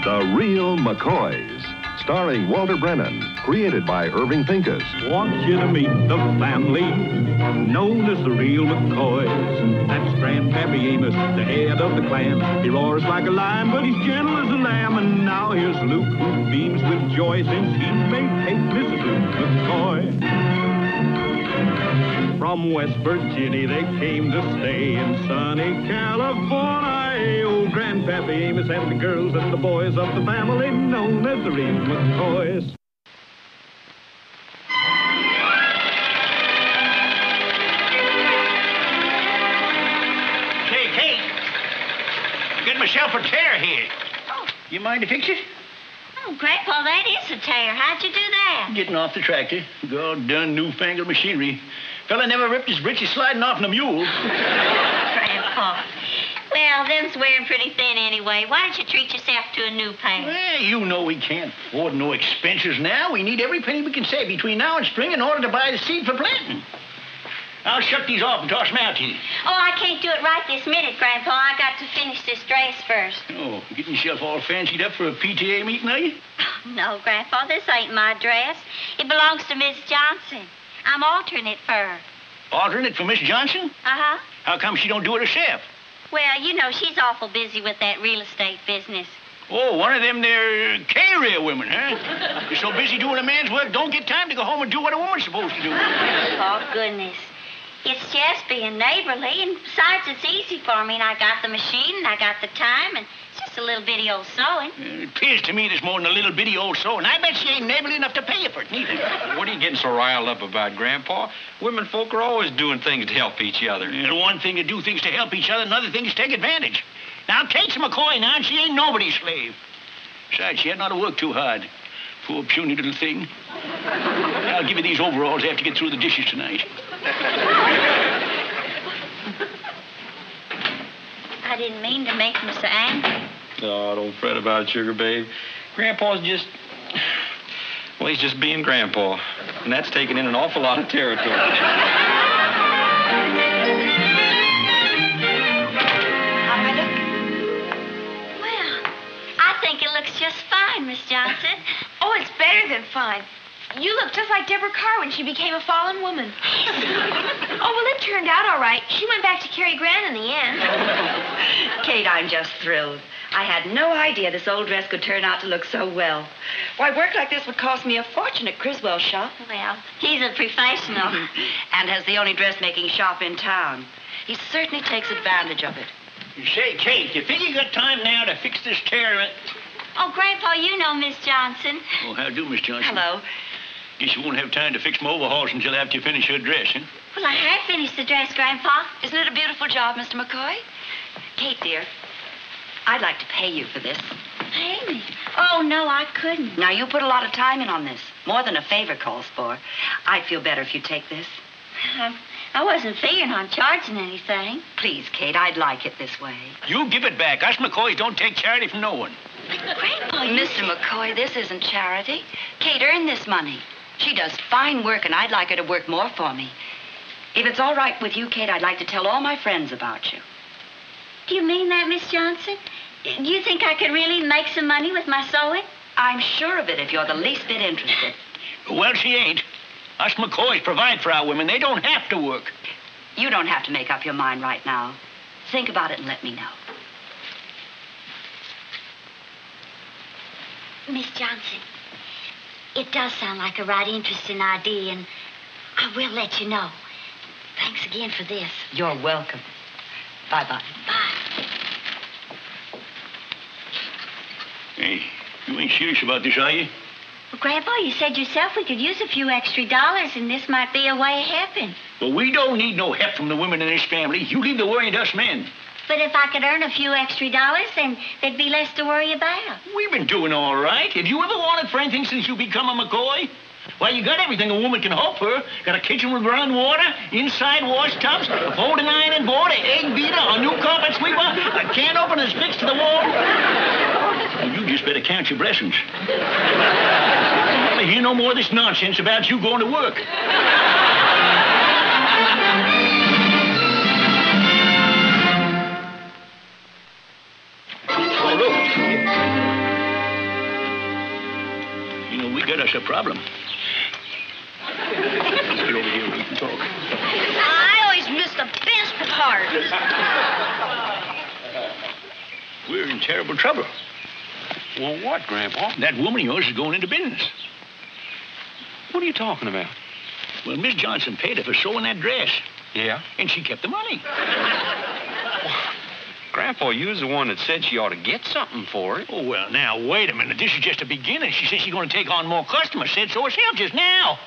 The Real Mccoys, starring Walter Brennan, created by Irving Pincus. Want you to meet the family known as the Real Mccoys. That's Grandpappy Amos, the head of the clan. He roars like a lion, but he's gentle as a lamb. And now here's Luke, who beams with joy since he made Kate Mrs. Luke McCoy. From West Virginia they came to stay in sunny California. Old Grandpappy Amos and the girls and the boys of the family known as the Real McCoys. Say, Kate, get myself a tear here. Oh. You mind to fix it? Oh, Grandpa, that is a tear. How'd you do that? Getting off the tractor. God done newfangled machinery. Fella never ripped his britches sliding off in a mule. Grandpa. Well, them's wearing pretty thin anyway. Why don't you treat yourself to a new pair? Well, you know we can't afford no expenses now. We need every penny we can save between now and spring in order to buy the seed for planting. I'll shut these off and toss them out to you. Oh, I can't do it right this minute, Grandpa. I got to finish this dress first. Oh, getting yourself all fancied up for a PTA meeting, are you? Oh, no, Grandpa, this ain't my dress. It belongs to Miss Johnson. I'm altering it for her. Altering it for Miss Johnson? Uh-huh. How come she don't do it herself? Well, you know, she's awful busy with that real estate business. Oh, one of them there carrier women, huh? You're so busy doing a man's work, don't get time to go home and do what a woman's supposed to do. Oh, goodness. It's just being neighborly, and besides, it's easy for me, and I got the machine, and I got the time, and it's just a little bitty old sewing. It appears to me there's more than a little bitty old sewing. I bet she ain't neighborly enough to pay you for it, neither. What are you getting so riled up about, Grandpa? Women folk are always doing things to help each other. And one thing to do things to help each other, another thing is take advantage. Now, Kate's a McCoy now, and she ain't nobody's slave. Besides, she hadn't ought to work too hard. Poor puny little thing. I'll give you these overalls after you get through the dishes tonight. I didn't mean to make him so angry. Oh, don't fret about it, sugar babe. Grandpa's just... Well, he's just being Grandpa. And that's taking in an awful lot of territory. How do I look? Well, I think it looks just fine, Miss Johnson. Oh, it's better than fine. You look just like Deborah Carr when she became a fallen woman. Oh, well, it turned out all right. She went back to Cary Grant in the end. Kate, I'm just thrilled. I had no idea this old dress could turn out to look so well. Why, work like this would cost me a fortune at Criswell's shop. Well, he's a professional. And has the only dressmaking shop in town. He certainly takes advantage of it. You say, Kate, you think you got time now to fix this tear? Oh, Grandpa, you know Miss Johnson. Oh, how do, Miss Johnson? Hello. Guess you won't have time to fix my overalls until after you finish your dress, huh? Well, I have finished the dress, Grandpa. Isn't it a beautiful job, Mr. McCoy? Kate, dear, I'd like to pay you for this. Pay me? Oh, no, I couldn't. Now, you put a lot of time in on this. More than a favor calls for. I'd feel better if you take this. I wasn't figuring on charging anything. Please, Kate, I'd like it this way. You give it back. Us McCoys don't take charity from no one. But, Grandpa, Mr. McCoy, this isn't charity. Kate earned this money. She does fine work, and I'd like her to work more for me. If it's all right with you, Kate, I'd like to tell all my friends about you. Do you mean that, Miss Johnson? Do you think I could really make some money with my sewing? I'm sure of it if you're the least bit interested. Well, she ain't. Us McCoys provide for our women. They don't have to work. You don't have to make up your mind right now. Think about it and let me know. Miss Johnson, it does sound like a right interesting idea, and I will let you know. Thanks again for this. You're welcome. Bye-bye. Bye. Hey, you ain't serious about this, are you? Well, Grandpa, you said yourself we could use a few extra dollars, and this might be a way of helping. Well, we don't need no help from the women in this family. You leave the worrying to us men. But if I could earn a few extra dollars, then there'd be less to worry about. We've been doing all right. Have you ever wanted for anything since you become a McCoy? Why, you got everything a woman can hope for. Got a kitchen with running water, inside wash tubs, a folding iron board, an egg beater, a new carpet sweeper, a can opener fixed to the wall. Well, you just better count your blessings. I don't want to hear no more of this nonsense about you going to work. Oh, look. got us a problem. Let's get over here. We can talk. I always miss the best part. We're in terrible trouble. Well, what, Grandpa? That woman of yours is going into business. What are you talking about? Well, Miss Johnson paid her for sewing that dress, Yeah? and she kept the money. Grandpa, you was the one that said she ought to get something for it. Oh, well, now, wait a minute. This is just a beginning. She says she's going to take on more customers. Said so herself just now.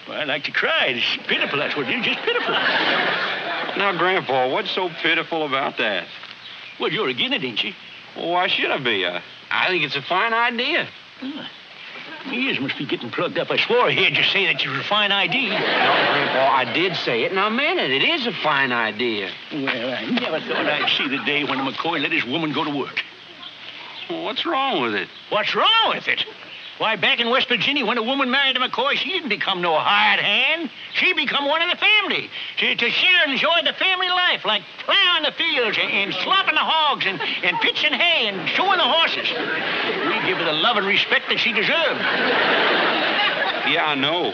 Well, I'd like to cry. It's pitiful. That's what it is. Just pitiful. Now, Grandpa, what's so pitiful about that? Well, you're against it, ain't you? Well, why should I be? I think it's a fine idea. My ears must be getting plugged up. I swore I heard you say that you were a fine idea. No, Grandpa, I did say it, and I meant it. It is a fine idea. Well, I never thought I'd see the day when a McCoy let his woman go to work. Well, what's wrong with it? What's wrong with it? Why, back in West Virginia, when a woman married a McCoy, she didn't become no hired hand. She become one of the family. To share and enjoy the family life, like plowing the fields and slopping the hogs and pitching hay and shoeing the horses. We give her the love and respect that she deserved. Yeah, I know.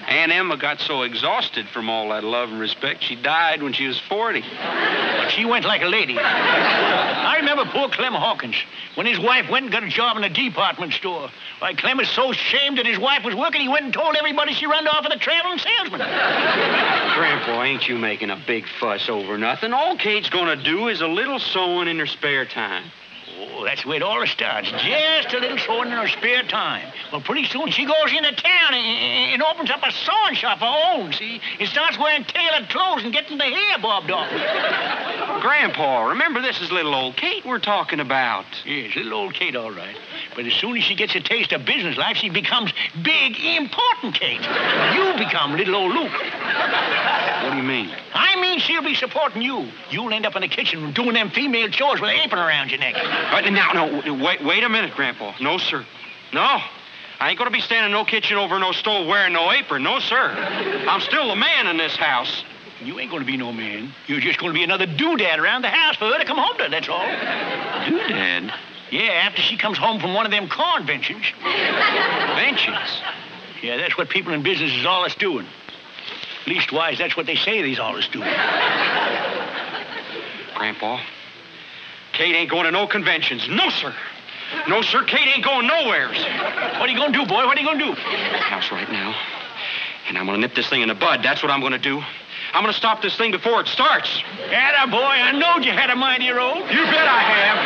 Aunt Emma got so exhausted from all that love and respect, she died when she was 40. But she went like a lady. I remember poor Clem Hawkins, when his wife went and got a job in a department store. Why, Clem was so ashamed that his wife was working, he went and told everybody she run off with a traveling salesman. Grandpa, ain't you making a big fuss over nothing? All Kate's gonna do is a little sewing in her spare time. Oh, that's where it all starts. Just a little sewing in her spare time. Well, pretty soon she goes into town and opens up a sewing shop of her own, see? And starts wearing tailored clothes and getting the hair bobbed off. Grandpa, remember this is little old Kate we're talking about. Yes, little old Kate, all right. But as soon as she gets a taste of business life, she becomes big, important Kate. You become little old Luke. What do you mean? I mean she'll be supporting you. You'll end up in the kitchen doing them female chores with an apron around your neck. Wait a minute, Grandpa. No, sir. No. I ain't gonna be standing in no kitchen over no stove wearing no apron. No, sir. I'm still the man in this house. You ain't gonna be no man. You're just gonna be another doodad around the house for her to come home to, that's all. Doodad? Yeah, after she comes home from one of them conventions. Conventions? Yeah, that's what people in business is always doing. Leastwise, that's what they say they's always doing. Grandpa, Kate ain't going to no conventions. No, sir. No, sir, Kate ain't going nowheres. What are you gonna do, boy? What are you gonna do? The house right now. And I'm gonna nip this thing in the bud. That's what I'm gonna do. I'm gonna stop this thing before it starts. Atta boy, I knowed you had a mind of your own. You bet I have.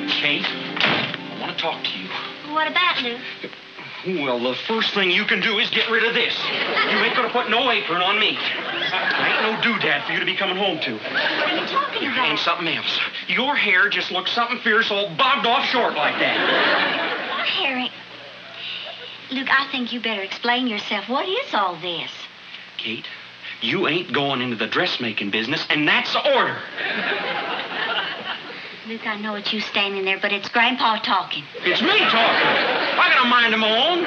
Kate, I want to talk to you. What about, Luke? Well, the first thing you can do is get rid of this. You ain't gonna put no apron on me. I ain't no doodad for you to be coming home to. What are you talking about? And something else. Your hair just looks something fierce, all bobbed off short like that. Harry. Luke, I think you better explain yourself. What is all this? Kate, you ain't going into the dressmaking business, and that's the order. Luke, I know it's you standing there, but it's Grandpa talking. It's me talking. I got a mind of my own.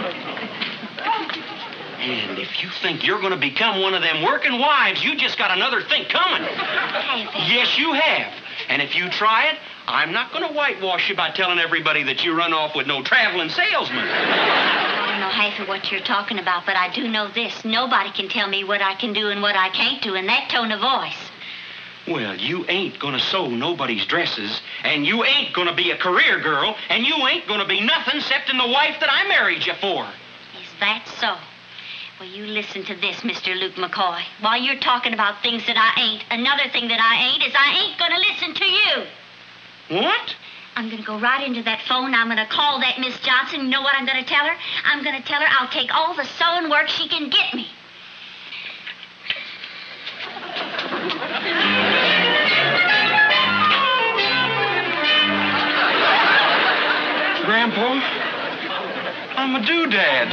And if you think you're going to become one of them working wives, you just got another thing coming. Yes, you have. And if you try it, I'm not going to whitewash you by telling everybody that you run off with no traveling salesman. I don't know half of what you're talking about, but I do know this. Nobody can tell me what I can do and what I can't do in that tone of voice. Well, you ain't gonna sew nobody's dresses, and you ain't gonna be a career girl, and you ain't gonna be nothing except in the wife that I married you for. Is that so? Well, you listen to this, Mr. Luke McCoy. While you're talking about things that I ain't, another thing that I ain't is I ain't gonna listen to you. What? I'm gonna go right into that phone. I'm gonna call that Miss Johnson. You know what I'm gonna tell her? I'm gonna tell her I'll take all the sewing work she can get me. Grandpa, I'm a doodad.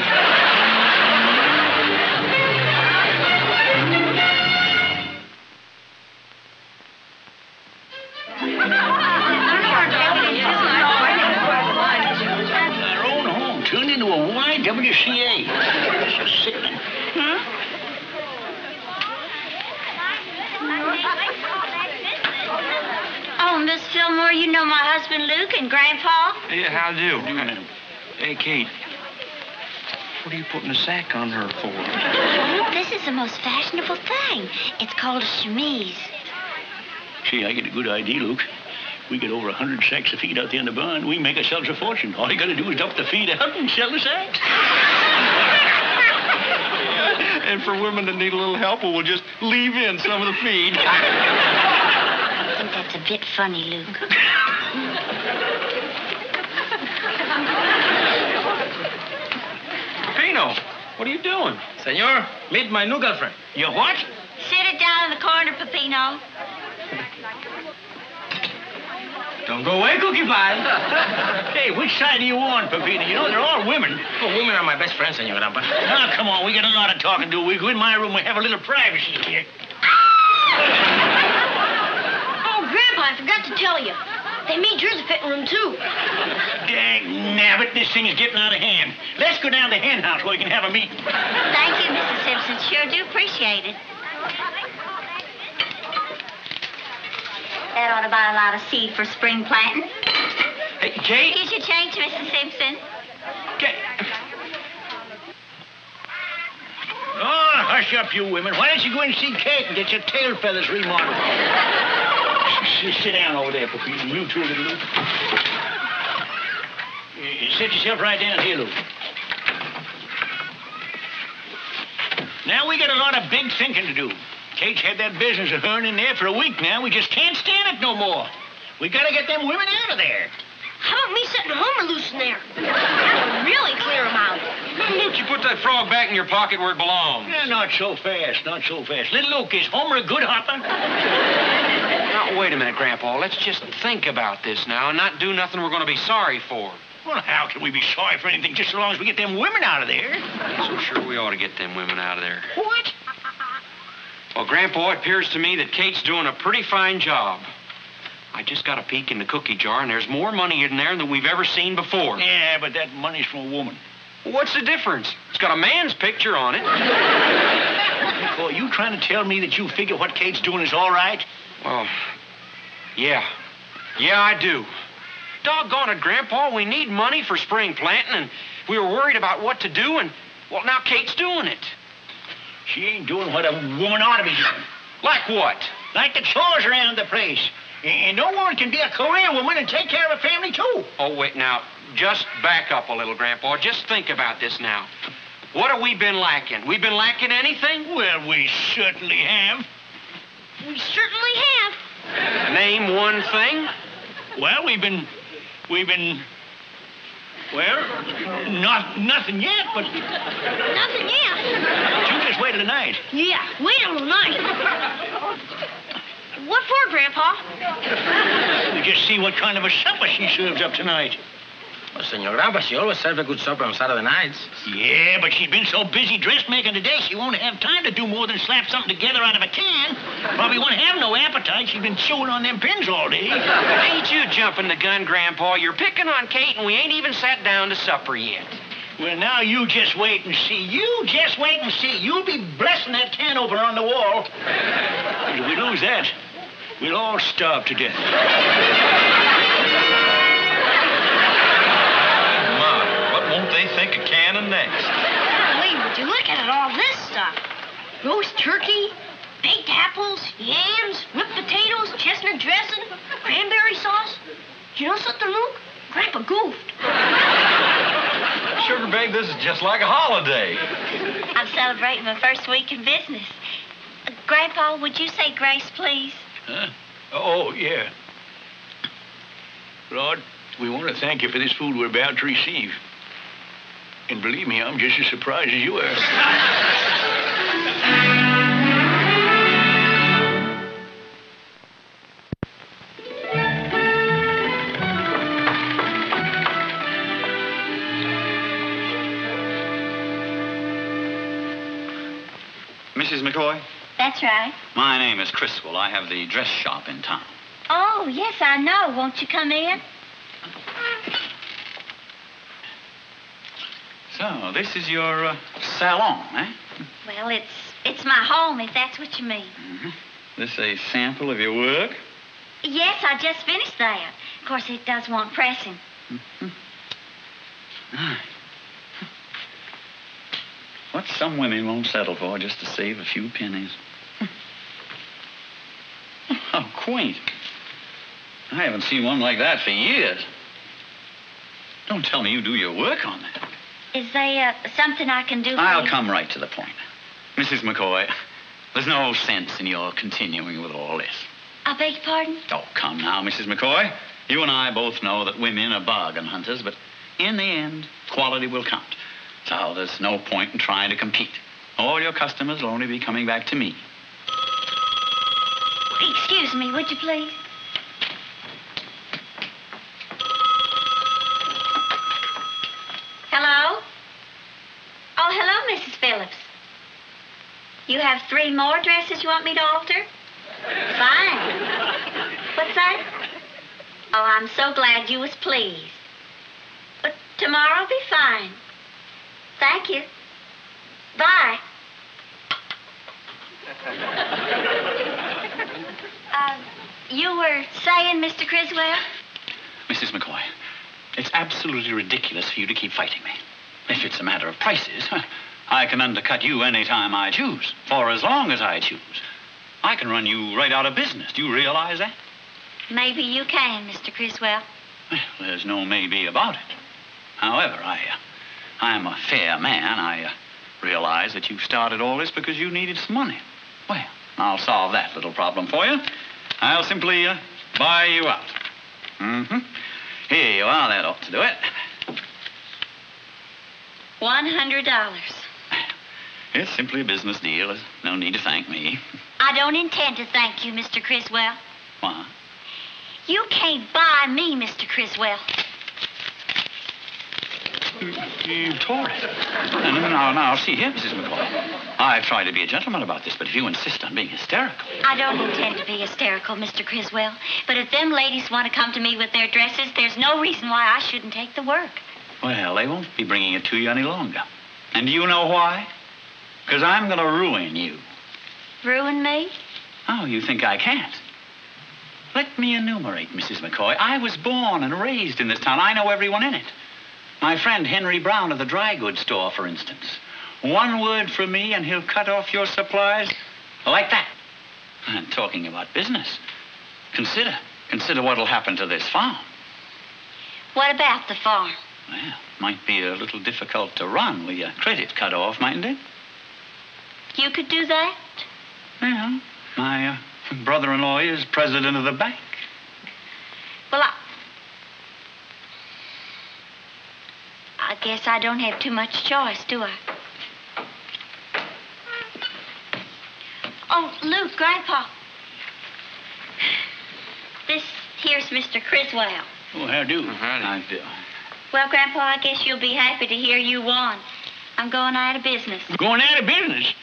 Our own home turned into a YWCA. That's a sickening. Miss Fillmore, you know my husband Luke and Grandpa? Yeah, how do? Do, ma'am. Hey, Kate. What are you putting a sack on her for? This is the most fashionable thing. It's called a chemise. Gee, I get a good idea, Luke. We get over 100 sacks of feed out there in the barn. We make ourselves a fortune. All you got to do is dump the feed out and sell the sacks. And for women that need a little help, we'll just leave in some of the feed. I think that's a bit funny, Luke. Pino, what are you doing? Senor, meet my new girlfriend. You what? Sit it down in the corner, Peppino. Don't go away, Cookie Pie. Hey, which side are you on, Peppino? You know, they're all women. Oh, women are my best friends, Senor Grandpa. Now, come on. We got a lot of talking to do. We go in my room. We have a little privacy here. Oh, Grandpa, I forgot to tell you. They made yours a fitting room, too. Dang nabbit, this thing is getting out of hand. Let's go down to the hen house where we can have a meeting. Thank you, Mrs. Simpson. Sure do appreciate it. That ought to buy a lot of seed for spring planting. Hey, Kate. Here's your change, Mrs. Simpson. Kate. Oh, hush up, you women. Why don't you go and see Kate and get your tail feathers remodeled? Sit down over there, Peppino. You too, little Luke. Sit yourself right down here, Luke. Now, we got a lot of big thinking to do. Kate's had that business of her in there for a week now. We just can't stand it no more. We got to get them women out of there. How about me setting Homer loose in there? That'll really clear him out. Luke, you put that frog back in your pocket where it belongs. Yeah, not so fast, not so fast. Little Luke, is Homer a good hopper? Now, wait a minute, Grandpa. Let's just think about this now and not do nothing we're going to be sorry for. Well, how can we be sorry for anything just so long as we get them women out of there? So sure we ought to get them women out of there. What? Well, Grandpa, it appears to me that Kate's doing a pretty fine job. I just got a peek in the cookie jar, and there's more money in there than we've ever seen before. Yeah, but that money's from a woman. What's the difference? It's got a man's picture on it. Are you trying to tell me that you figure what Kate's doing is all right? Well, yeah. Yeah, I do. Doggone it, Grandpa, we need money for spring planting, and we were worried about what to do, and, well, now Kate's doing it. She ain't doing what a woman ought to be doing. Like what? Like the chores around the place. And no woman can be a career woman and take care of a family, too. Oh, wait, now, just back up a little, Grandpa. Just think about this now. What have we been lacking? We been lacking anything? Well, we certainly have. We certainly have. Name one thing. Well, we've been, well, nothing yet, but Nothing yet. you just wait till tonight. Yeah, wait till tonight. What for, Grandpa? You just see what kind of a supper she serves up tonight. Well, Senor Grandpa, she always serves a good supper on Saturday nights. Yeah, but she's been so busy dressmaking today, she won't have time to do more than slap something together out of a can. Probably won't have no appetite. She's been chewing on them pins all day. Ain't you jumping the gun, Grandpa? You're picking on Kate, and we ain't even sat down to supper yet. Well, now you just wait and see. You just wait and see. You'll be blessing that can over on the wall. If we lose that, we'll all starve to death. Won't they think of canning next? Golly, would you look at all this stuff? Roast turkey, baked apples, yams, whipped potatoes, chestnut dressing, cranberry sauce. You know something, Luke? Grandpa goofed. Sugar babe, this is just like a holiday. I'm celebrating my first week in business. Grandpa, would you say grace, please? Huh? Oh, yeah. Lord, we want to thank you for this food we're about to receive. And believe me, I'm just as surprised as you are. Mrs. McCoy? That's right. My name is Criswell. I have the dress shop in town. Oh, yes, I know. Won't you come in? So, this is your salon, eh? Well, it's my home, if that's what you mean. Mm-hmm. This a sample of your work? Yes, I just finished that. Of course, it does want pressing. What some women won't settle for just to save a few pennies. How quaint. I haven't seen one like that for years. Don't tell me you do your work on that. Is there something I can do for I'll you? come right to the point. Mrs. McCoy, there's no sense in your continuing with all this. I beg your pardon? Oh, come now, Mrs. McCoy. You and I both know that women are bargain hunters, but in the end, quality will count. So there's no point in trying to compete. All your customers will only be coming back to me. Excuse me, would you please? Hello? Oh, hello, Mrs. Phillips. You have 3 more dresses you want me to alter? Fine. What's that? Oh, I'm so glad you was pleased. But tomorrow'll be fine. Thank you. Bye. You were saying, Mr. Criswell? Mrs. McCoy, it's absolutely ridiculous for you to keep fighting me. If it's a matter of prices, I can undercut you any time I choose, for as long as I choose. I can run you right out of business. Do you realize that? Maybe you can, Mr. Criswell. Well, there's no maybe about it. However, I'm a fair man. I realize that you started all this because you needed some money. Well, I'll solve that little problem for you. I'll simply buy you out. Mm-hmm. Here you are. That ought to do it. $100. It's simply a business deal. There's no need to thank me. I don't intend to thank you, Mr. Criswell. Why? You can't buy me, Mr. Criswell. You tore it. Now, see here, Mrs. McCoy. I've tried to be a gentleman about this, but if you insist on being hysterical... I don't intend to be hysterical, Mr. Criswell. But if them ladies want to come to me with their dresses, there's no reason why I shouldn't take the work. Well, they won't be bringing it to you any longer. And do you know why? Because I'm going to ruin you. Ruin me? Oh, you think I can't? Let me enumerate, Mrs. McCoy. I was born and raised in this town. I know everyone in it. My friend Henry Brown of the dry goods store, for instance. One word from me and he'll cut off your supplies like that. And talking about business, consider what'll happen to this farm. What about the farm? Well, might be a little difficult to run with your credit cut off, mightn't it? You could do that? Well, my brother-in-law is president of the bank. Well, I guess I don't have too much choice, do I? Oh, Luke, Grandpa. This here's Mr. Criswell. Oh, how do? I do. Well, Grandpa, I guess you'll be happy to hear you won. I'm going out of business. Going out of business?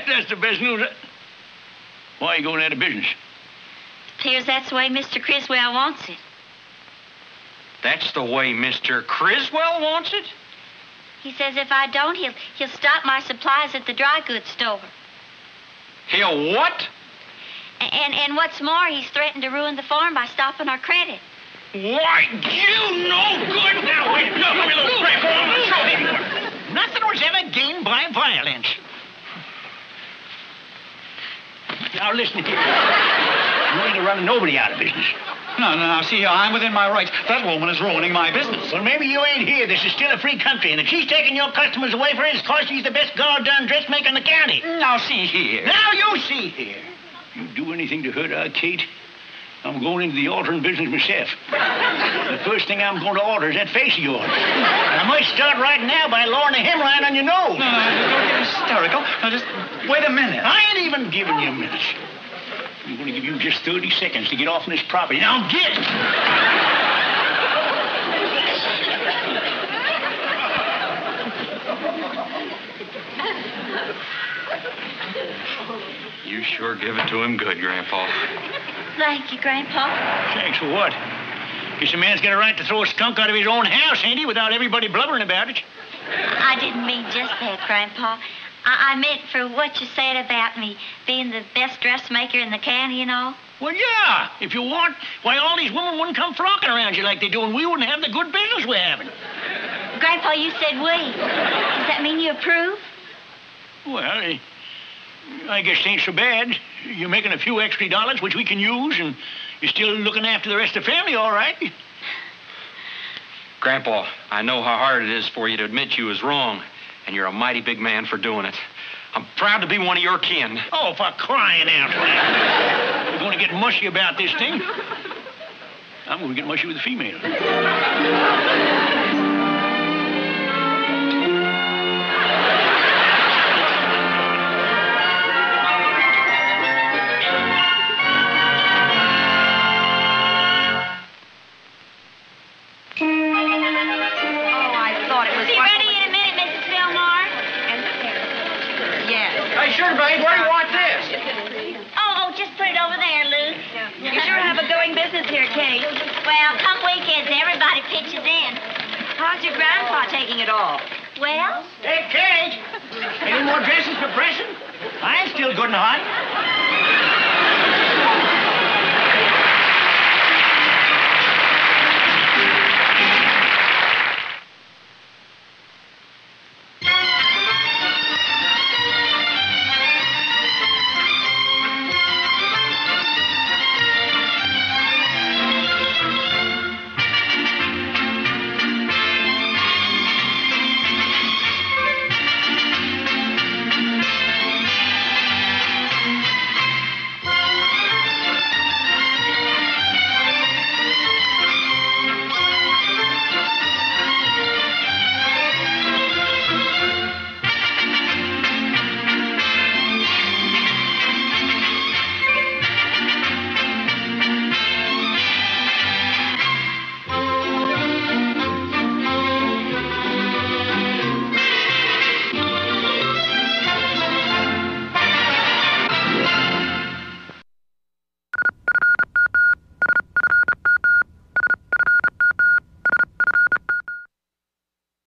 That's the best news. Why are you going out of business? Appears that's the way Mr. Criswell wants it. That's the way Mr. Criswell wants it? He says if I don't, he'll stop my supplies at the dry goods store. He'll what? And what's more, he's threatened to ruin the farm by stopping our credit. Why, you no good. Now, wait. No, let me look straight. Show him. Nothing was ever gained by violence. Now, listen here. You ain't running nobody out of business. No, see, I'm within my rights. That woman is ruining my business. Well, maybe you ain't here. This is still a free country, and if she's taking your customers away for it, it's because she's the best goddamn dressmaker in the county. Now, see here. Now you see here. You do anything to hurt our Kate, I'm going into the altering business myself. The first thing I'm going to alter is that face of yours. And I might start right now by lowering the hemline on your nose. No, don't get hysterical. Now, just wait a minute. I ain't even giving you a minute. I'm going to give you just 30 seconds to get off on this property. Now get! You sure give it to him good, Grandpa. Thank you, Grandpa. Thanks for what? Guess a man's got a right to throw a skunk out of his own house, ain't he, without everybody blubbering about it? I didn't mean just that, Grandpa. I meant for what you said about me being the best dressmaker in the county and all. Well, yeah. If you want, why, all these women wouldn't come flocking around you like they do, and we wouldn't have the good business we're having. Grandpa, you said we. Does that mean you approve? Well, I guess it ain't so bad. You're making a few extra dollars, which we can use, and you're still looking after the rest of the family, all right? Grandpa, I know how hard it is for you to admit you was wrong, and you're a mighty big man for doing it. I'm proud to be one of your kin. Oh, for crying out loud. You're going to get mushy about this thing. I'm going to get mushy with the female. Sure, babe. Where do you want this? Oh, just put it over there, Luke. You sure have a going business here, Kate. Well, come weekends, everybody pitches in. How's your grandpa taking it all? Well? Hey, Kate! Any more dresses for pressing? I'm still good and hot.